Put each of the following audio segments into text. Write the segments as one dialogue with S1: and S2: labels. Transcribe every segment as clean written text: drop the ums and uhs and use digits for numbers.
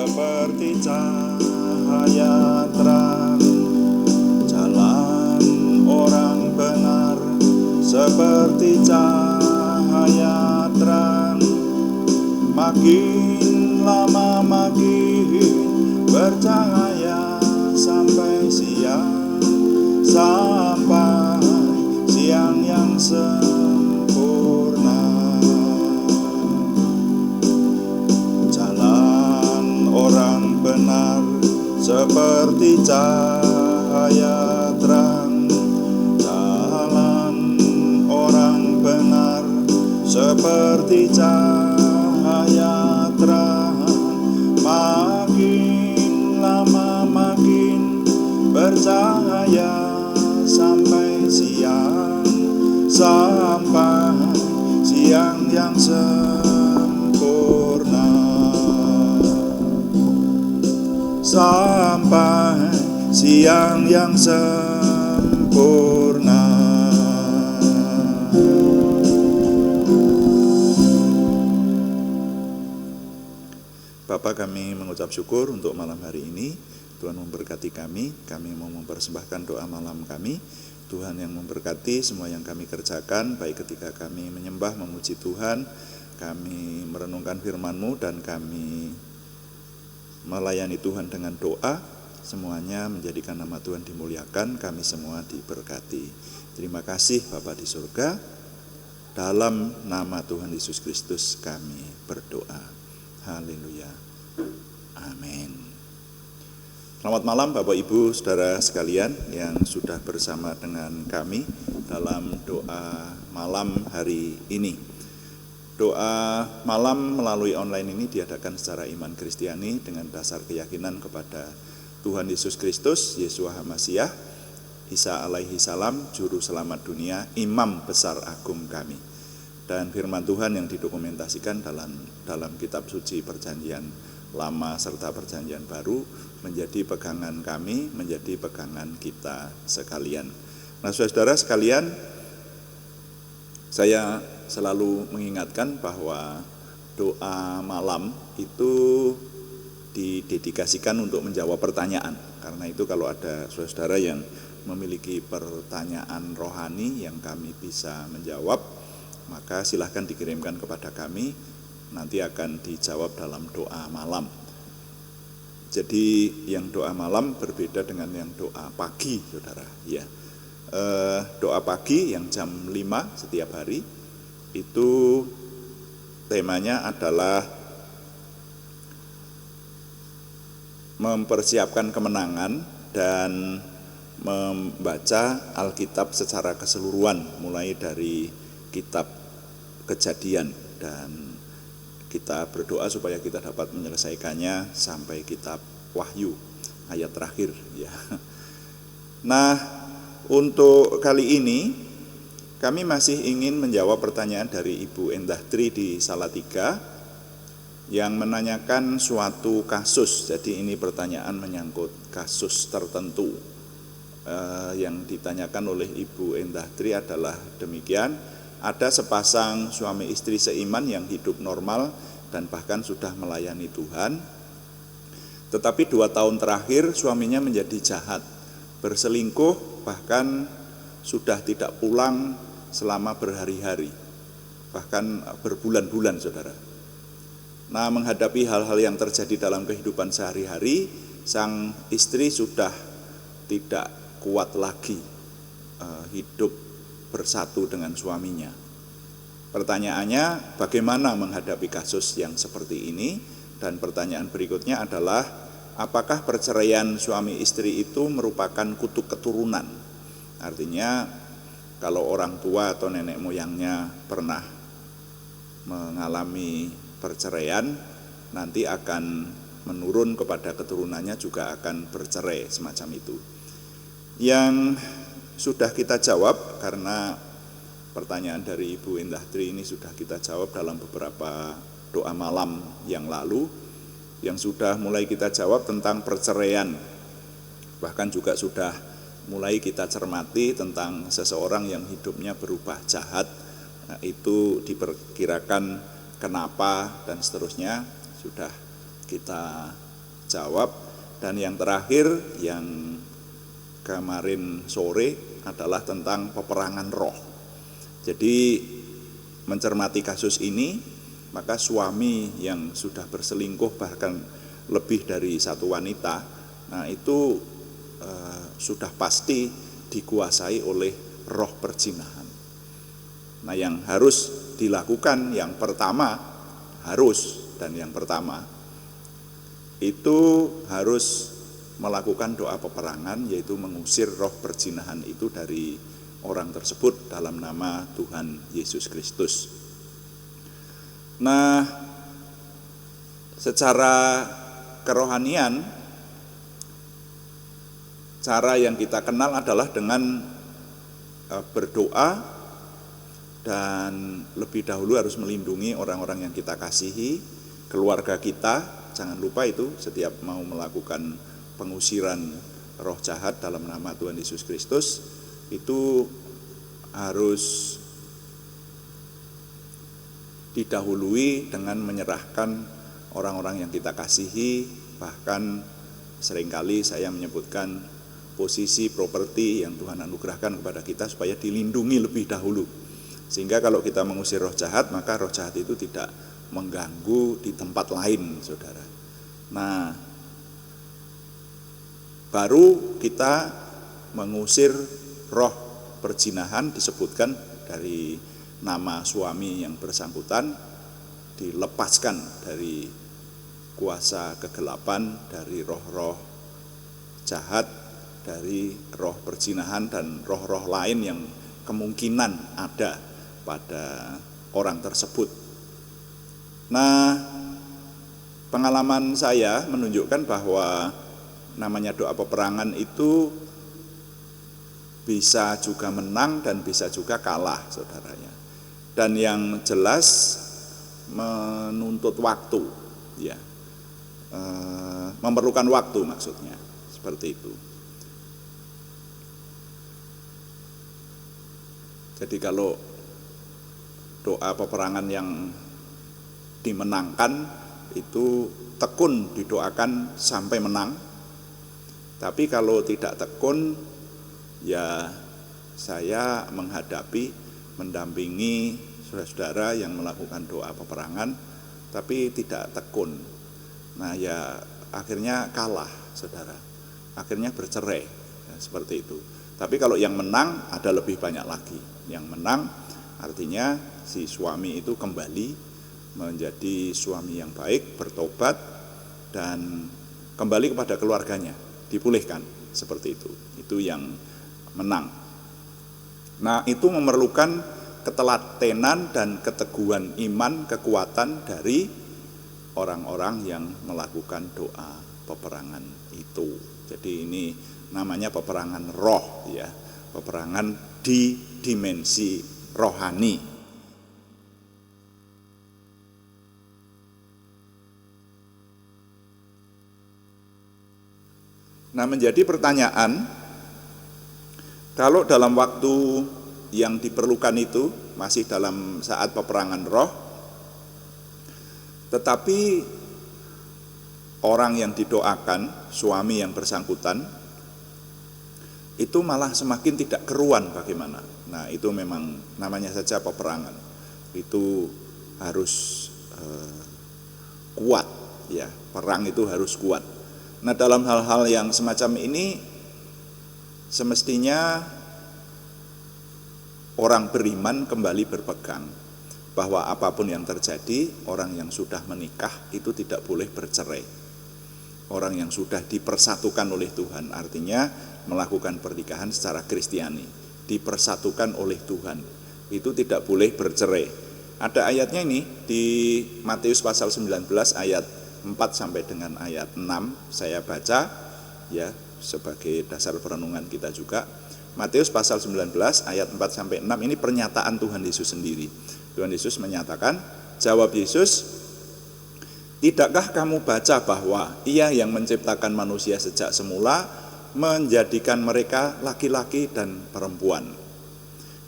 S1: seperti cahaya terang. Jalan orang benar seperti cahaya terang. Makin lama makin bercahaya sampai siang, sampai siang yang sempurna. Jalan orang benar seperti cahaya terang. Jalan orang benar seperti cahaya terang. Makin lama makin bercahaya sampai siang, sampai siang yang sempurna. Sampai siang yang sempurna. Bapa, kami mengucap syukur untuk malam hari ini. Tuhan memberkati kami mau mempersembahkan doa malam kami. Tuhan yang memberkati semua yang kami kerjakan, baik ketika kami menyembah, memuji Tuhan, kami merenungkan firman-Mu, dan kami melayani Tuhan dengan doa. Semuanya menjadikan nama Tuhan dimuliakan, kami semua diberkati. Terima kasih Bapa di surga. Dalam nama Tuhan Yesus Kristus kami berdoa. Haleluya. Amin. Selamat malam Bapak Ibu Saudara sekalian yang sudah bersama dengan kami dalam doa malam hari ini. Doa malam melalui online ini diadakan secara iman Kristiani dengan dasar keyakinan kepada Tuhan Yesus Kristus, Yeshua HaMasiah, Isa alaihi salam, Juru Selamat dunia, Imam Besar Agung kami. Dan firman Tuhan yang didokumentasikan dalam kitab suci Perjanjian Lama serta Perjanjian Baru menjadi pegangan kami, menjadi pegangan kita sekalian. Nah, saudara sekalian, saya selalu mengingatkan bahwa doa malam itu didedikasikan untuk menjawab pertanyaan. Karena itu kalau ada saudara yang memiliki pertanyaan rohani yang kami bisa menjawab, maka silahkan dikirimkan kepada kami, nanti akan dijawab dalam doa malam. Jadi yang doa malam berbeda dengan yang doa pagi, saudara. Ya, doa pagi yang jam 5 setiap hari, itu temanya adalah mempersiapkan kemenangan dan membaca Alkitab secara keseluruhan, mulai dari kitab Kejadian, dan kita berdoa supaya kita dapat menyelesaikannya sampai kitab Wahyu ayat terakhir ya. Nah, untuk kali ini kami masih ingin menjawab pertanyaan dari Ibu Endah Tri di Salatiga yang menanyakan suatu kasus. Jadi ini pertanyaan menyangkut kasus tertentu. Yang ditanyakan oleh Ibu Endah Tri adalah demikian: ada sepasang suami istri seiman yang hidup normal dan bahkan sudah melayani Tuhan, tetapi 2 tahun terakhir suaminya menjadi jahat, berselingkuh, bahkan sudah tidak pulang selama berhari-hari, bahkan berbulan-bulan, saudara. Nah, menghadapi hal-hal yang terjadi dalam kehidupan sehari-hari, sang istri sudah tidak kuat lagi hidup bersatu dengan suaminya. Pertanyaannya, bagaimana menghadapi kasus yang seperti ini? Dan pertanyaan berikutnya adalah, apakah perceraian suami istri itu merupakan kutuk keturunan? Artinya, kalau orang tua atau nenek moyangnya pernah mengalami perceraian, nanti akan menurun kepada keturunannya juga akan bercerai, semacam itu. Yang sudah kita jawab, karena pertanyaan dari Ibu Endah Tri ini sudah kita jawab dalam beberapa doa malam yang lalu, yang sudah mulai kita jawab tentang perceraian. Bahkan juga sudah mulai kita cermati tentang seseorang yang hidupnya berubah jahat. Nah, itu diperkirakan kenapa dan seterusnya sudah kita jawab. Dan yang terakhir yang kemarin sore adalah tentang peperangan roh. Jadi mencermati kasus ini, maka suami yang sudah berselingkuh bahkan lebih dari satu wanita, nah itu sudah pasti dikuasai oleh roh perzinahan. Nah yang harus dilakukan yang pertama itu harus melakukan doa peperangan, yaitu mengusir roh perzinahan itu dari orang tersebut dalam nama Tuhan Yesus Kristus. Nah, secara kerohanian, cara yang kita kenal adalah dengan berdoa, dan lebih dahulu harus melindungi orang-orang yang kita kasihi, keluarga kita. Jangan lupa itu setiap mau melakukan pengusiran roh jahat dalam nama Tuhan Yesus Kristus, itu harus didahului dengan menyerahkan orang-orang yang kita kasihi. Bahkan seringkali saya menyebutkan posisi properti yang Tuhan anugerahkan kepada kita supaya dilindungi lebih dahulu, sehingga kalau kita mengusir roh jahat, maka roh jahat itu tidak mengganggu di tempat lain, saudara. Nah, baru kita mengusir roh perzinahan, disebutkan dari nama suami yang bersangkutan, dilepaskan dari kuasa kegelapan, dari roh-roh jahat, dari roh perzinahan dan roh-roh lain yang kemungkinan ada pada orang tersebut. Nah, pengalaman saya menunjukkan bahwa namanya doa peperangan itu bisa juga menang dan bisa juga kalah, saudaranya. Dan yang jelas menuntut waktu, ya, memerlukan waktu maksudnya, seperti itu. Jadi kalau doa peperangan yang dimenangkan itu tekun didoakan sampai menang. Tapi kalau tidak tekun, ya saya mendampingi saudara-saudara yang melakukan doa peperangan tapi tidak tekun. Nah ya akhirnya kalah, saudara, akhirnya bercerai, ya, seperti itu. Tapi kalau yang menang ada lebih banyak lagi. Yang menang artinya si suami itu kembali menjadi suami yang baik, bertobat, dan kembali kepada keluarganya, dipulihkan, seperti itu. Itu yang menang. Nah, itu memerlukan ketelatenan dan keteguhan iman, kekuatan dari orang-orang yang melakukan doa peperangan itu. Jadi ini namanya peperangan roh, ya, peperangan di dimensi rohani. Nah, menjadi pertanyaan, kalau dalam waktu yang diperlukan itu masih dalam saat peperangan roh, tetapi orang yang didoakan, suami yang bersangkutan, itu malah semakin tidak keruan, bagaimana? Nah, itu memang namanya saja peperangan. Itu harus kuat, ya, perang itu harus kuat. Nah, dalam hal-hal yang semacam ini semestinya orang beriman kembali berpegang bahwa apapun yang terjadi, orang yang sudah menikah itu tidak boleh bercerai. Orang yang sudah dipersatukan oleh Tuhan, artinya melakukan pernikahan secara Kristiani, dipersatukan oleh Tuhan, itu tidak boleh bercerai. Ada ayatnya ini di Matius pasal 19 ayat 4 sampai dengan ayat 6, saya baca ya sebagai dasar perenungan kita juga. Matius pasal 19 ayat 4 sampai 6, ini pernyataan Tuhan Yesus sendiri. Tuhan Yesus menyatakan, jawab Yesus, tidakkah kamu baca bahwa Ia yang menciptakan manusia sejak semula menjadikan mereka laki-laki dan perempuan.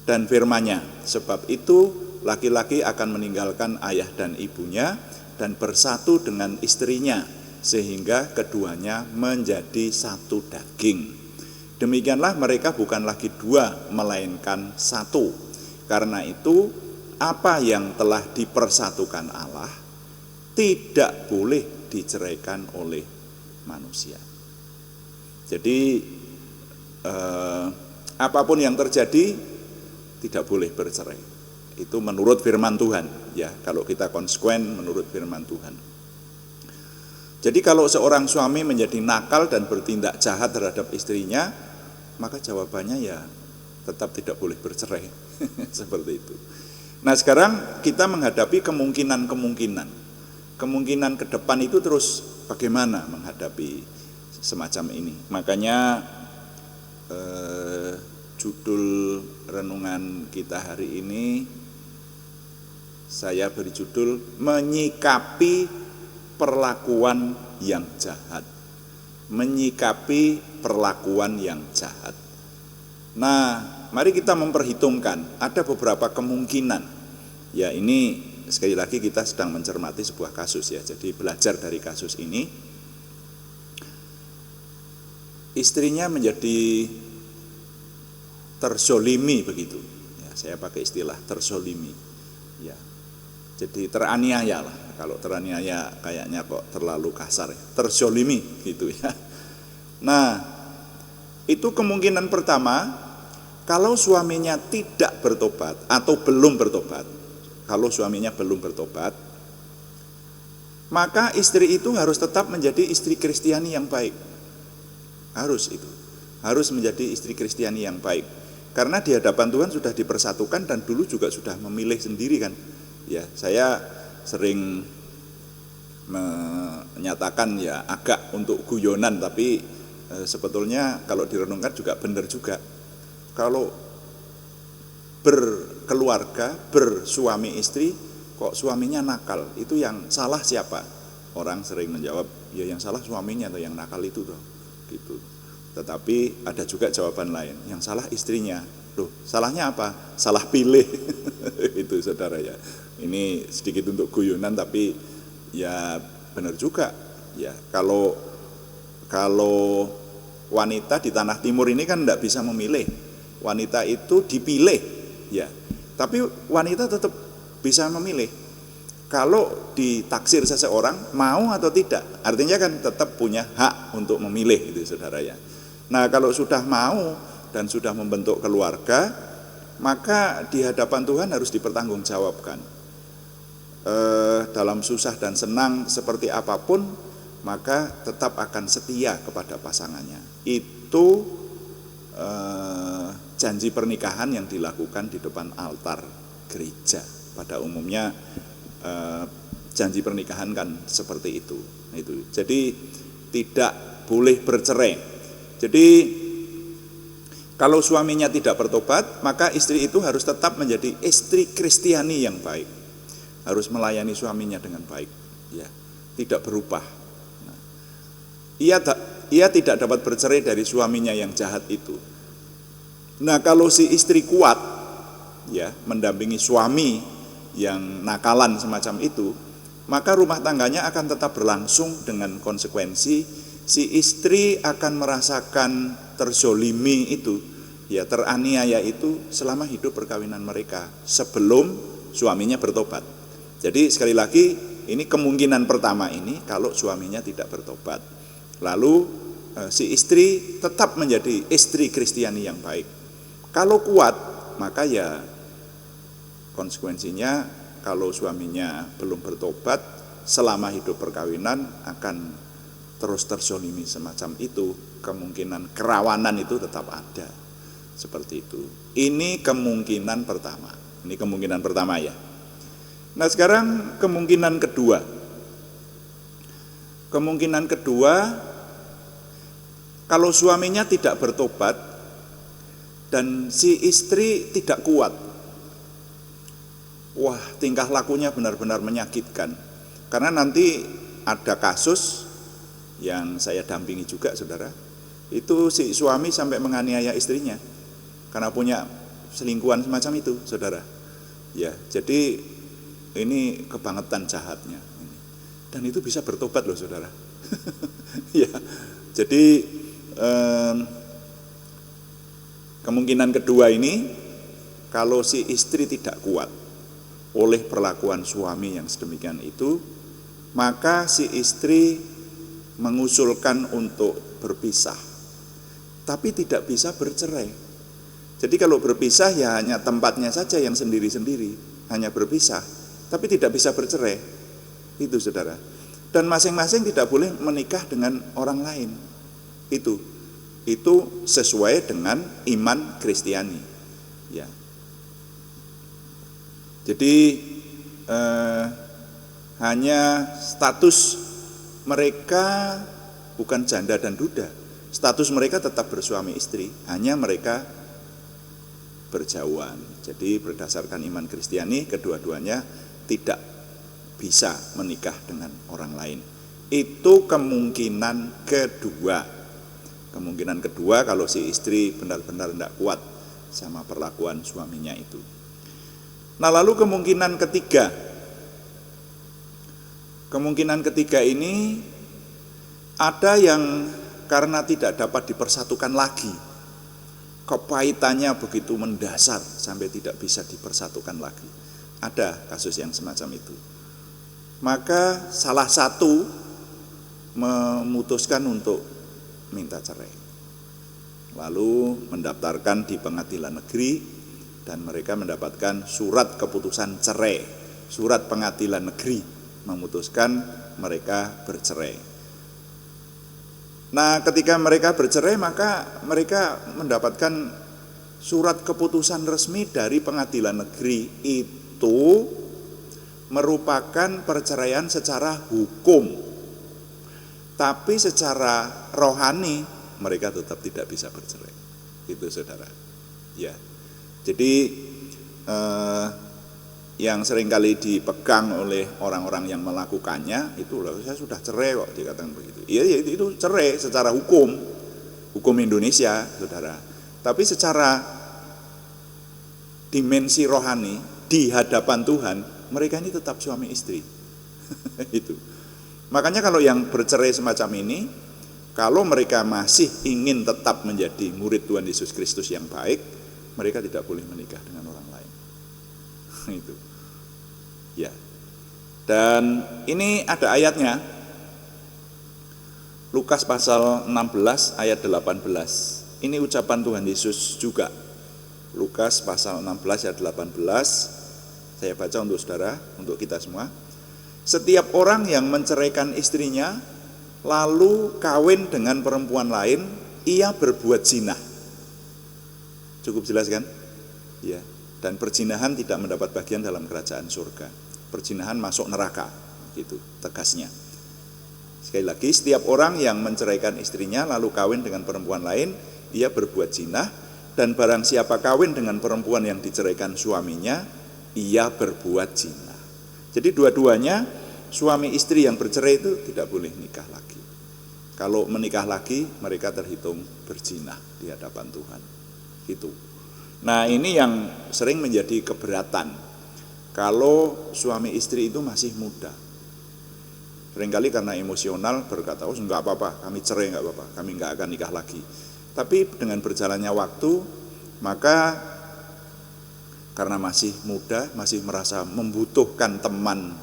S1: Dan firman-Nya, sebab itu laki-laki akan meninggalkan ayah dan ibunya dan bersatu dengan istrinya, sehingga keduanya menjadi satu daging. Demikianlah mereka bukan lagi dua, melainkan satu. Karena itu, apa yang telah dipersatukan Allah tidak boleh diceraikan oleh manusia. Jadi apapun yang terjadi tidak boleh bercerai. Itu menurut firman Tuhan, ya. Kalau kita konsekuen menurut firman Tuhan. Jadi kalau seorang suami menjadi nakal dan bertindak jahat terhadap istrinya, maka jawabannya ya tetap tidak boleh bercerai. Seperti itu. Nah, sekarang kita menghadapi kemungkinan ke depan itu terus bagaimana menghadapi semacam ini. Makanya judul renungan kita hari ini saya beri judul menyikapi perlakuan yang jahat. Menyikapi perlakuan yang jahat. Nah, mari kita memperhitungkan ada beberapa kemungkinan. Ya, ini sekali lagi kita sedang mencermati sebuah kasus ya. Jadi belajar dari kasus ini. Istrinya menjadi terzolimi begitu. Ya, saya pakai istilah terzolimi. Ya. Jadi teraniaya lah. Kalau teraniaya kayaknya kok terlalu kasar ya. Terzolimi gitu ya. Nah, itu kemungkinan pertama, kalau suaminya tidak bertobat atau belum bertobat. Kalau suaminya belum bertobat, maka istri itu harus tetap menjadi istri Kristiani yang baik. Harus itu. Harus menjadi istri Kristiani yang baik. Karena di hadapan Tuhan sudah dipersatukan dan dulu juga sudah memilih sendiri kan. Ya, saya sering menyatakan ya agak untuk guyonan, tapi sebetulnya kalau direnungkan juga benar juga. Kalau berkeluarga, bersuami istri, kok suaminya nakal, itu yang salah siapa? Orang sering menjawab, ya yang salah suaminya atau yang nakal itu toh, gitu. Tetapi ada juga jawaban lain, yang salah istrinya. Loh, salahnya apa? Salah pilih. Itu saudara ya. Ini sedikit untuk guyonan tapi ya benar juga. Ya, kalau wanita di tanah timur ini kan tidak bisa memilih. Wanita itu dipilih, ya. Tapi wanita tetap bisa memilih. Kalau ditaksir seseorang mau atau tidak, artinya kan tetap punya hak untuk memilih, itu saudara ya. Nah, kalau sudah mau dan sudah membentuk keluarga, maka di hadapan Tuhan harus dipertanggungjawabkan. Dalam susah dan senang seperti apapun, maka tetap akan setia kepada pasangannya. Itu janji pernikahan yang dilakukan di depan altar gereja. Pada umumnya janji pernikahan kan seperti itu. Jadi tidak boleh bercerai. Jadi kalau suaminya tidak bertobat, maka istri itu harus tetap menjadi istri Kristiani yang baik. Harus melayani suaminya dengan baik, ya, tidak berubah. Nah, ia tidak dapat bercerai dari suaminya yang jahat itu. Nah, kalau si istri kuat, ya, mendampingi suami yang nakalan semacam itu, maka rumah tangganya akan tetap berlangsung dengan konsekuensi si istri akan merasakan terzolimi itu, ya, teraniaya itu selama hidup perkawinan mereka sebelum suaminya bertobat. Jadi sekali lagi ini kemungkinan pertama ini kalau suaminya tidak bertobat. Lalu si istri tetap menjadi istri Kristiani yang baik. Kalau kuat, maka ya konsekuensinya kalau suaminya belum bertobat selama hidup perkawinan akan terus terzolimi semacam itu. Kemungkinan kerawanan itu tetap ada. Seperti itu. Ini kemungkinan pertama. Ini kemungkinan pertama ya. Nah, sekarang kemungkinan kedua. Kemungkinan kedua, kalau suaminya tidak bertobat dan si istri tidak kuat. Wah, tingkah lakunya benar-benar menyakitkan. Karena nanti ada kasus yang saya dampingi juga, saudara. Itu si suami sampai menganiaya istrinya karena punya selingkuhan semacam itu, saudara. Ya, jadi ini kebangetan jahatnya. Dan itu bisa bertobat loh, saudara. Ya, jadi kemungkinan kedua ini, kalau si istri tidak kuat oleh perlakuan suami yang sedemikian itu, maka si istri mengusulkan untuk berpisah, tapi tidak bisa bercerai. Jadi kalau berpisah ya hanya tempatnya saja yang sendiri-sendiri, hanya berpisah, tapi tidak bisa bercerai. Itu saudara. Dan masing-masing tidak boleh menikah dengan orang lain. Itu sesuai dengan iman Kristiani. Ya. Jadi hanya status mereka bukan janda dan duda. Status mereka tetap bersuami istri, hanya mereka berjauhan. Jadi berdasarkan iman Kristiani, kedua-duanya tidak bisa menikah dengan orang lain. Itu kemungkinan kedua. Kemungkinan kedua kalau si istri benar-benar tidak kuat sama perlakuan suaminya itu. Nah, lalu kemungkinan ketiga. Kemungkinan ketiga ini ada yang karena tidak dapat dipersatukan lagi. Kepahitannya begitu mendasar sampai tidak bisa dipersatukan lagi. Ada kasus yang semacam itu. Maka salah satu memutuskan untuk minta cerai. Lalu mendaftarkan di pengadilan negeri dan mereka mendapatkan surat keputusan cerai. Surat pengadilan negeri memutuskan mereka bercerai. Nah, ketika mereka bercerai maka mereka mendapatkan surat keputusan resmi dari pengadilan negeri. Itu merupakan perceraian secara hukum, tapi secara rohani mereka tetap tidak bisa bercerai. Itu saudara. Ya, jadi yang seringkali dipegang oleh orang-orang yang melakukannya itu, saya sudah cerai kok, dikatakan begitu. Iya, itu cerai secara hukum Indonesia, saudara. Tapi secara dimensi rohani di hadapan Tuhan, mereka ini tetap suami istri. Itu. Makanya kalau yang bercerai semacam ini, kalau mereka masih ingin tetap menjadi murid Tuhan Yesus Kristus yang baik, mereka tidak boleh menikah dengan orang lain. Itu. Ya. Dan ini ada ayatnya. Lukas pasal 16 ayat 18. Ini ucapan Tuhan Yesus juga. Lukas pasal 16 ayat 18. Saya baca untuk saudara, untuk kita semua. Setiap orang yang menceraikan istrinya lalu kawin dengan perempuan lain, ia berbuat zina. Cukup jelas kan? Ya. Dan perzinahan tidak mendapat bagian dalam kerajaan surga. Perzinahan masuk neraka, gitu tegasnya. Sekali lagi, setiap orang yang menceraikan istrinya lalu kawin dengan perempuan lain, ia berbuat zina. Dan barang siapa kawin dengan perempuan yang diceraikan suaminya, ia berbuat zina. Jadi dua-duanya, suami istri yang bercerai itu tidak boleh nikah lagi. Kalau menikah lagi, mereka terhitung berzina di hadapan Tuhan. Itu. Nah, ini yang sering menjadi keberatan kalau suami istri itu masih muda. Seringkali karena emosional berkata, oh enggak apa-apa, kami cerai enggak apa-apa, kami enggak akan nikah lagi. Tapi dengan berjalannya waktu, maka karena masih muda, masih merasa membutuhkan teman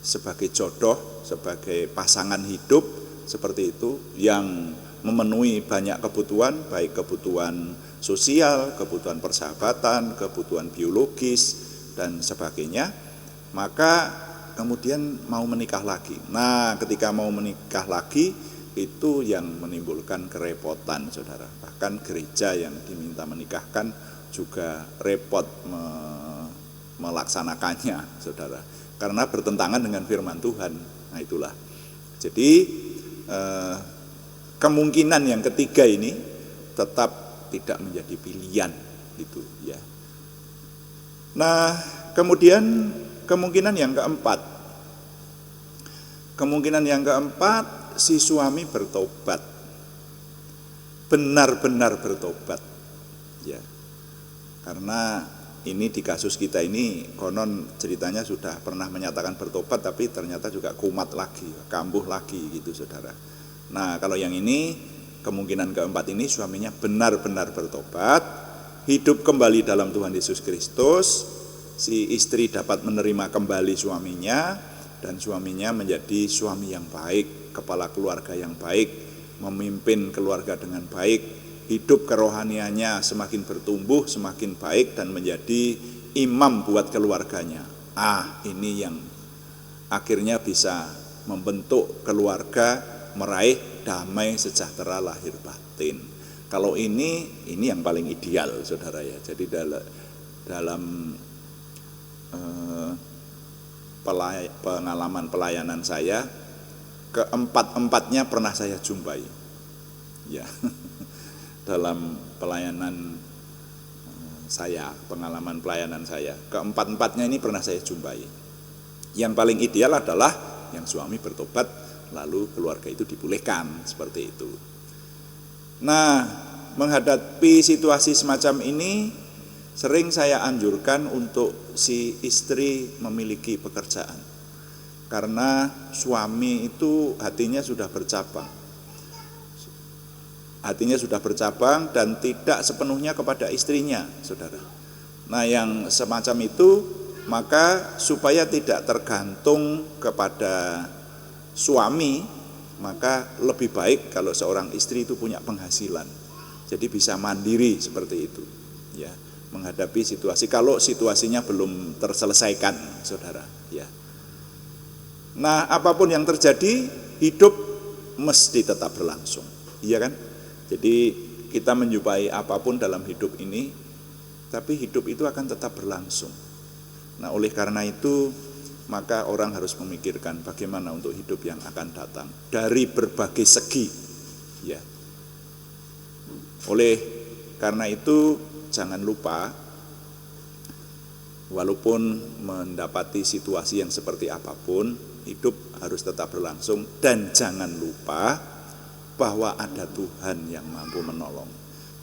S1: sebagai jodoh, sebagai pasangan hidup, seperti itu, yang memenuhi banyak kebutuhan, baik kebutuhan sosial, kebutuhan persahabatan, kebutuhan biologis, dan sebagainya, maka kemudian mau menikah lagi. Nah, ketika mau menikah lagi, itu yang menimbulkan kerepotan, saudara. Bahkan gereja yang diminta menikahkan juga repot melaksanakannya, saudara, karena bertentangan dengan firman Tuhan. Nah, itulah. Jadi kemungkinan yang ketiga ini tetap tidak menjadi pilihan, gitu ya. Nah, kemudian kemungkinan yang keempat. Kemungkinan yang keempat, si suami bertobat. Benar-benar bertobat. Ya. Karena ini di kasus kita ini konon ceritanya sudah pernah menyatakan bertobat, tapi ternyata juga kumat lagi, kambuh lagi gitu saudara. Nah kalau yang ini kemungkinan keempat ini suaminya benar-benar bertobat, hidup kembali dalam Tuhan Yesus Kristus, si istri dapat menerima kembali suaminya, dan suaminya menjadi suami yang baik, kepala keluarga yang baik, memimpin keluarga dengan baik, hidup kerohaniannya semakin bertumbuh, semakin baik, dan menjadi imam buat keluarganya. Ini yang akhirnya bisa membentuk keluarga, meraih damai sejahtera lahir batin. Kalau ini yang paling ideal saudara ya. Jadi dalam pengalaman pelayanan saya, keempat-empatnya pernah saya jumpai ya. Dalam pelayanan saya, pengalaman pelayanan saya, keempat-empatnya ini pernah saya jumpai. Yang paling ideal adalah yang suami bertobat lalu keluarga itu dipulihkan, seperti itu. Nah, menghadapi situasi semacam ini sering saya anjurkan untuk si istri memiliki pekerjaan, karena suami itu hatinya sudah bercabang. Hatinya sudah bercabang dan tidak sepenuhnya kepada istrinya, saudara. Nah yang semacam itu, maka supaya tidak tergantung kepada suami, maka lebih baik kalau seorang istri itu punya penghasilan, jadi bisa mandiri seperti itu ya, menghadapi situasi kalau situasinya belum terselesaikan, saudara ya. Nah apapun yang terjadi, hidup mesti tetap berlangsung, iya kan? Jadi kita menjumpai apapun dalam hidup ini, tapi hidup itu akan tetap berlangsung. Nah oleh karena itu, maka orang harus memikirkan bagaimana untuk hidup yang akan datang dari berbagai segi ya. Oleh karena itu jangan lupa, walaupun mendapati situasi yang seperti apapun, hidup harus tetap berlangsung, dan jangan lupa bahwa ada Tuhan yang mampu menolong.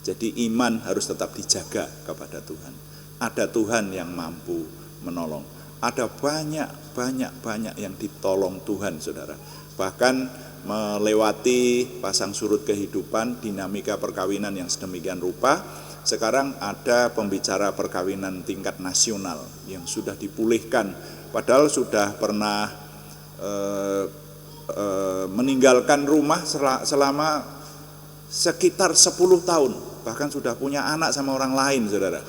S1: Jadi iman harus tetap dijaga kepada Tuhan. Ada Tuhan yang mampu menolong. Ada banyak yang ditolong Tuhan, saudara. Bahkan melewati pasang surut kehidupan, dinamika perkawinan yang sedemikian rupa, sekarang ada pembicara perkawinan tingkat nasional yang sudah dipulihkan, padahal sudah pernah meninggalkan rumah selama sekitar 10 tahun, bahkan sudah punya anak sama orang lain, saudara.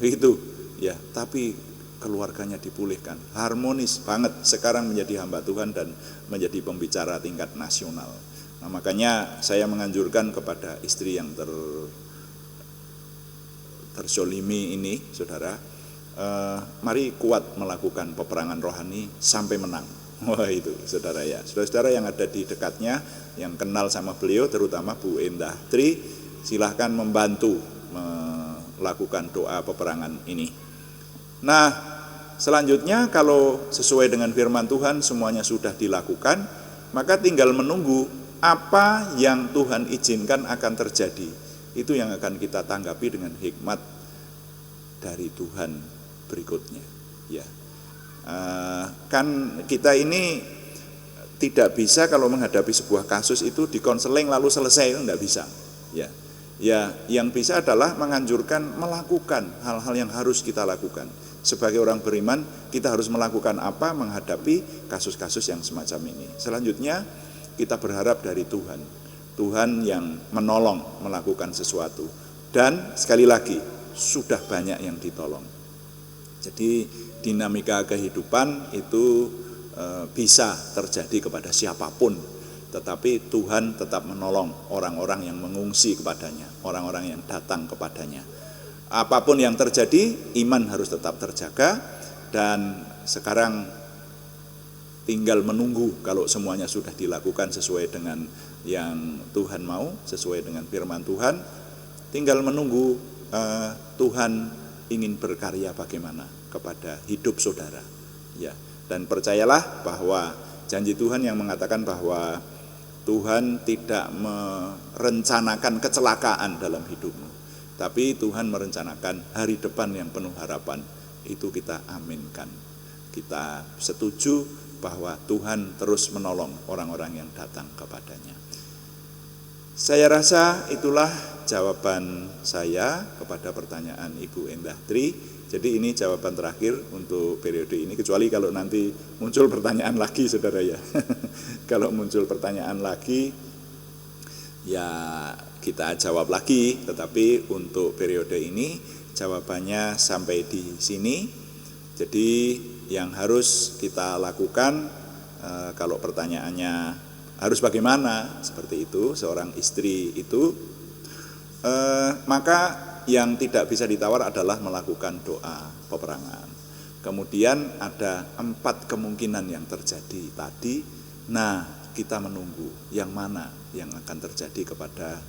S1: Itu ya, tapi keluarganya dipulihkan, harmonis banget, sekarang menjadi hamba Tuhan dan menjadi pembicara tingkat nasional. Nah, makanya saya menganjurkan kepada istri yang terzolimi ini, saudara, mari kuat melakukan peperangan rohani sampai menang. Wah itu saudara ya, saudara-saudara yang ada di dekatnya, yang kenal sama beliau, terutama Bu Endah Tri, silahkan membantu melakukan doa peperangan ini. Nah selanjutnya, kalau sesuai dengan firman Tuhan semuanya sudah dilakukan, maka tinggal menunggu apa yang Tuhan izinkan akan terjadi. Itu yang akan kita tanggapi dengan hikmat dari Tuhan berikutnya ya. Kan kita ini tidak bisa kalau menghadapi sebuah kasus itu dikonseling lalu selesai, itu tidak bisa ya. Ya yang bisa adalah menganjurkan melakukan hal-hal yang harus kita lakukan sebagai orang beriman. Kita harus melakukan apa menghadapi kasus-kasus yang semacam ini. Selanjutnya kita berharap dari Tuhan yang menolong melakukan sesuatu, dan sekali lagi sudah banyak yang ditolong. Jadi dinamika kehidupan itu bisa terjadi kepada siapapun, tetapi Tuhan tetap menolong orang-orang yang mengungsi kepadanya, orang-orang yang datang kepadanya. Apapun yang terjadi, iman harus tetap terjaga, dan sekarang tinggal menunggu kalau semuanya sudah dilakukan sesuai dengan yang Tuhan mau, sesuai dengan firman Tuhan. Tinggal menunggu Tuhan ingin berkarya bagaimana kepada hidup saudara ya. Dan percayalah bahwa janji Tuhan yang mengatakan bahwa Tuhan tidak merencanakan kecelakaan dalam hidupmu. Tapi Tuhan merencanakan hari depan yang penuh harapan. Itu kita aminkan. Kita setuju bahwa Tuhan terus menolong orang-orang yang datang kepadanya. Saya rasa itulah jawaban saya kepada pertanyaan Ibu Endah Tri. Jadi ini jawaban terakhir untuk periode ini, kecuali kalau nanti muncul pertanyaan lagi, saudara ya. Kalau muncul pertanyaan lagi, ya kita jawab lagi. Tetapi untuk periode ini jawabannya sampai di sini. Jadi yang harus kita lakukan, kalau pertanyaannya harus bagaimana, seperti itu, seorang istri itu, maka yang tidak bisa ditawar adalah melakukan doa peperangan. Kemudian ada 4 kemungkinan yang terjadi tadi. Nah, kita menunggu yang mana yang akan terjadi kepada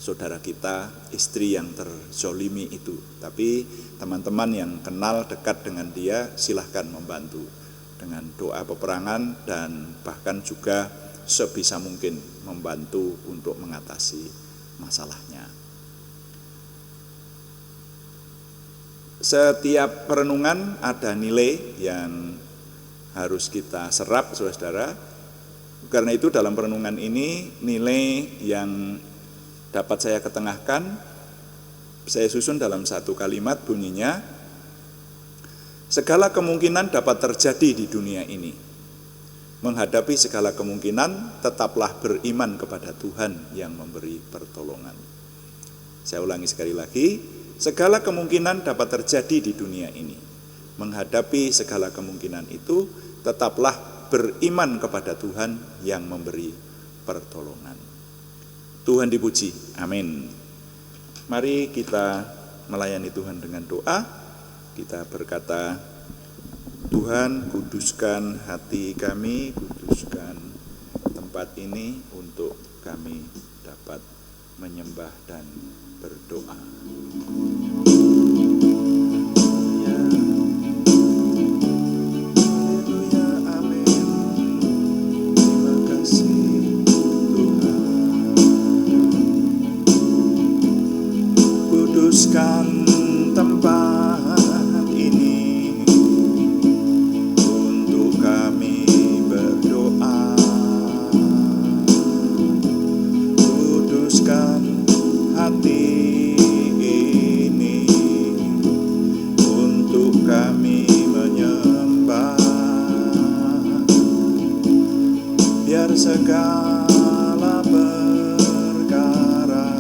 S1: saudara kita, istri yang terzolimi itu. Tapi teman-teman yang kenal dekat dengan dia, silahkan membantu dengan doa peperangan dan bahkan juga sebisa mungkin membantu untuk mengatasi masalahnya. Setiap perenungan ada nilai yang harus kita serap, saudara. Karena itu dalam perenungan ini nilai yang dapat saya ketengahkan, saya susun dalam satu kalimat, bunyinya, segala kemungkinan dapat terjadi di dunia ini. Menghadapi segala kemungkinan, tetaplah beriman kepada Tuhan yang memberi pertolongan. Saya ulangi sekali lagi, segala kemungkinan dapat terjadi di dunia ini. Menghadapi segala kemungkinan itu, tetaplah beriman kepada Tuhan yang memberi pertolongan. Tuhan dipuji, amin. Mari kita melayani Tuhan dengan doa. Kita berkata, Tuhan, kuduskan hati kami, kuduskan tempat ini untuk kami dapat menyembah dan berdoa. Kuduskan tempat ini untuk kami berdoa. Kuduskan hati ini untuk kami menyembah. Biar segala perkara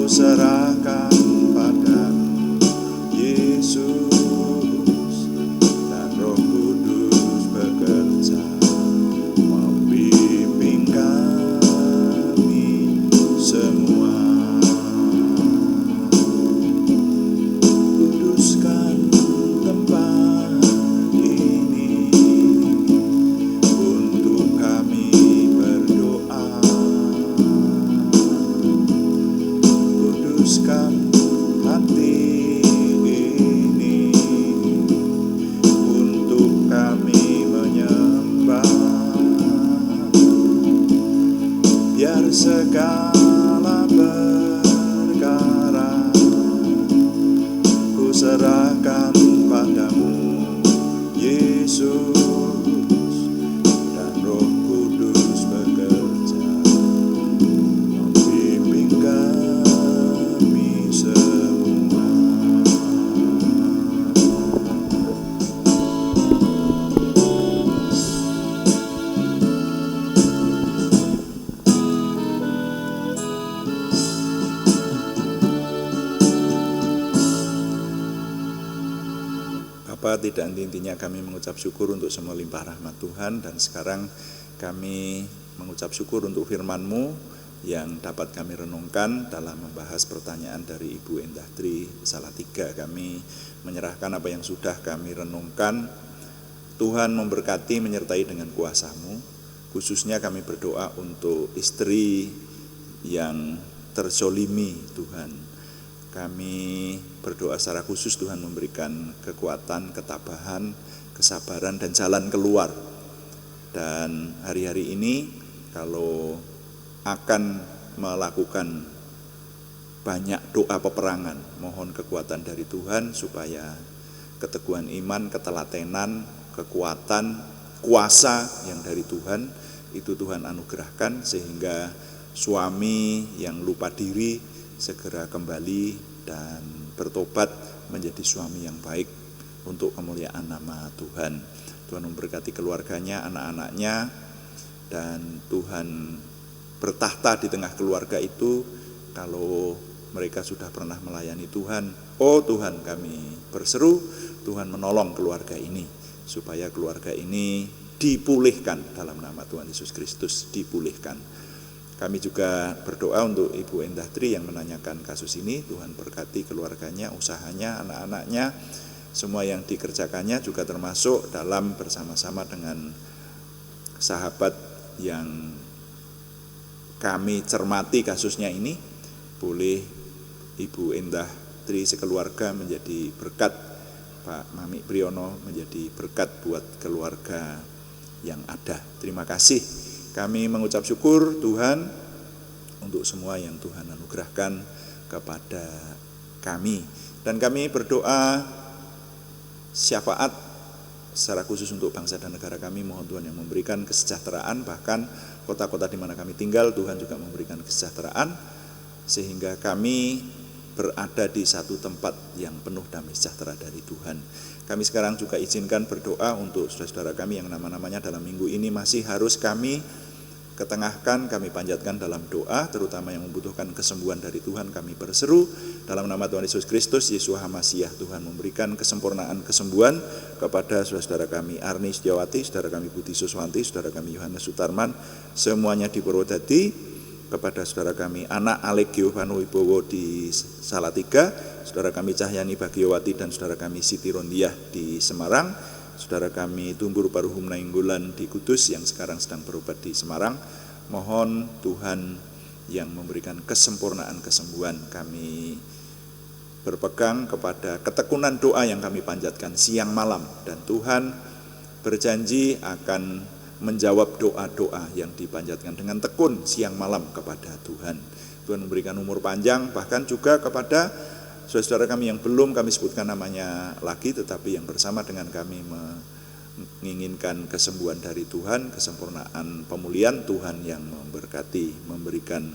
S1: serahkan padamu, Yesus, dan Roh Kudus bekerja membimbing kami semua. Kuduskan tempat ini untuk kami berdoa. Kuduskan hati ini untuk kami menyembah. Biar segala perkara ku serahkan padamu, Yesus, dan Roh Kudus bekerja membimbing kami semua. Bapa, tidak henti-hentinya kami mengucap syukur untuk semua limpah rahmat Tuhan, dan sekarang kami mengucap syukur untuk firman-Mu yang dapat kami renungkan dalam membahas pertanyaan dari Ibu Endah Tri Salatiga. Kami menyerahkan apa yang sudah kami renungkan. Tuhan memberkati, menyertai dengan kuasa-Mu. Khususnya kami berdoa untuk istri yang terzolimi, Tuhan. Kami berdoa secara khusus Tuhan memberikan kekuatan, ketabahan, kesabaran, dan jalan keluar. Dan hari-hari ini kalau akan melakukan banyak doa peperangan. Mohon kekuatan dari Tuhan supaya keteguhan iman, ketelatenan, kekuatan, kuasa yang dari Tuhan itu Tuhan anugerahkan, sehingga suami yang lupa diri segera kembali dan bertobat menjadi suami yang baik untuk kemuliaan nama Tuhan. Tuhan memberkati keluarganya, anak-anaknya, dan Tuhan bertahta di tengah keluarga itu. Kalau mereka sudah pernah melayani Tuhan, oh Tuhan, kami berseru, Tuhan menolong keluarga ini, supaya keluarga ini dipulihkan dalam nama Tuhan Yesus Kristus, dipulihkan. Kami juga berdoa untuk Ibu Endah Tri yang menanyakan kasus ini. Tuhan berkati keluarganya, usahanya, anak-anaknya, semua yang dikerjakannya, juga termasuk dalam bersama-sama dengan sahabat yang kami cermati kasusnya ini. Boleh Ibu Endah Tri sekeluarga menjadi berkat, Pak Mami Priyono menjadi berkat buat keluarga yang ada. Terima kasih. Kami mengucap syukur Tuhan untuk semua yang Tuhan anugerahkan kepada kami. Dan kami berdoa syafaat secara khusus untuk bangsa dan negara kami. Mohon Tuhan yang memberikan kesejahteraan, bahkan kota-kota di mana kami tinggal Tuhan juga memberikan kesejahteraan, sehingga kami berada di satu tempat yang penuh damai sejahtera dari Tuhan. Kami sekarang juga izinkan berdoa untuk saudara-saudara kami yang nama-namanya dalam minggu ini masih harus kami ketengahkan, kami panjatkan dalam doa, terutama yang membutuhkan kesembuhan dari Tuhan. Kami berseru dalam nama Tuhan Yesus Kristus, Yeshua HaMasiah, Tuhan memberikan kesempurnaan kesembuhan kepada saudara-saudara kami Arni Setiawati, saudara kami Budi Suswanti, saudara kami Yohanes Sutarman, semuanya di Purwodadi, kepada saudara kami anak Alegio Vanuwibowo di Salatiga, saudara kami Cahyani Bagiowati dan saudara kami Siti Rondiah di Semarang, saudara kami Tumbur Paruhum Nainggolan di Kudus yang sekarang sedang berobat di Semarang. Mohon Tuhan yang memberikan kesempurnaan kesembuhan. Kami berpegang kepada ketekunan doa yang kami panjatkan siang malam, dan Tuhan berjanji akan menjawab doa-doa yang dipanjatkan dengan tekun siang malam kepada Tuhan. Tuhan memberikan umur panjang, bahkan juga kepada saudara kami yang belum kami sebutkan namanya lagi, tetapi yang bersama dengan kami menginginkan kesembuhan dari Tuhan, kesempurnaan pemulihan. Tuhan yang memberkati, memberikan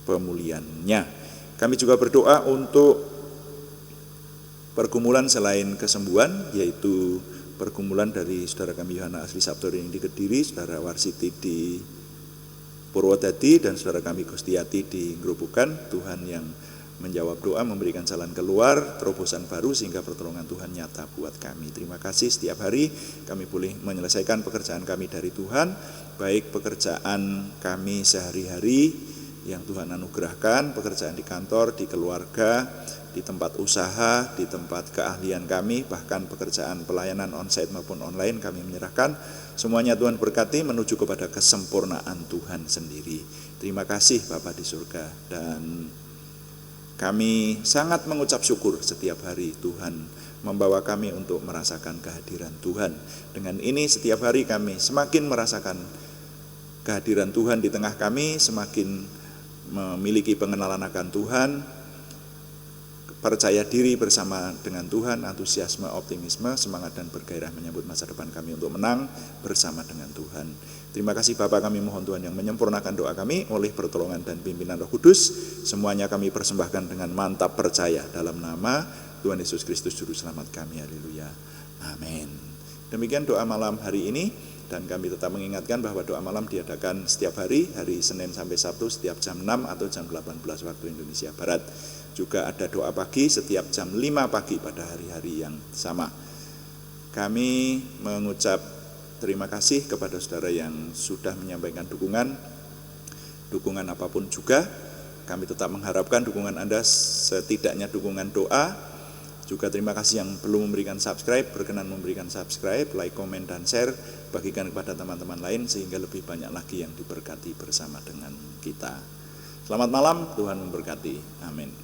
S1: pemulihannya. Kami juga berdoa untuk pergumulan selain kesembuhan, yaitu pergumulan dari saudara kami Yohana Asli Sabtorini di Kediri, saudara Warsiti di Purwodadi, dan saudara kami Gustiati di Grobogan. Tuhan yang menjawab doa, memberikan jalan keluar, terobosan baru, sehingga pertolongan Tuhan nyata buat kami. Terima kasih, setiap hari kami boleh menyelesaikan pekerjaan kami dari Tuhan, baik pekerjaan kami sehari-hari yang Tuhan anugerahkan, pekerjaan di kantor, di keluarga, di tempat usaha, di tempat keahlian kami, bahkan pekerjaan pelayanan onsite maupun online kami menyerahkan. Semuanya Tuhan berkati menuju kepada kesempurnaan Tuhan sendiri. Terima kasih Bapa di surga, dan kami sangat mengucap syukur setiap hari Tuhan membawa kami untuk merasakan kehadiran Tuhan. Dengan ini setiap hari kami semakin merasakan kehadiran Tuhan di tengah kami, semakin memiliki pengenalan akan Tuhan, percaya diri bersama dengan Tuhan, antusiasme, optimisme, semangat dan bergairah menyambut masa depan kami untuk menang bersama dengan Tuhan. Terima kasih Bapa, kami mohon Tuhan yang menyempurnakan doa kami oleh pertolongan dan pimpinan Roh Kudus. Semuanya kami persembahkan dengan mantap percaya dalam nama Tuhan Yesus Kristus Juru Selamat kami. Haleluya. Amin. Demikian doa malam hari ini, dan kami tetap mengingatkan bahwa doa malam diadakan setiap hari Senin sampai Sabtu setiap jam 6 atau jam 18 waktu Indonesia Barat. Juga ada doa pagi setiap jam 5 pagi pada hari-hari yang sama. Kami mengucap terima kasih kepada saudara yang sudah menyampaikan dukungan apapun juga. Kami tetap mengharapkan dukungan Anda, setidaknya dukungan doa. Juga terima kasih yang belum memberikan subscribe, berkenan memberikan subscribe, like, komen, dan share, bagikan kepada teman-teman lain sehingga lebih banyak lagi yang diberkati bersama dengan kita. Selamat malam, Tuhan memberkati. Amin.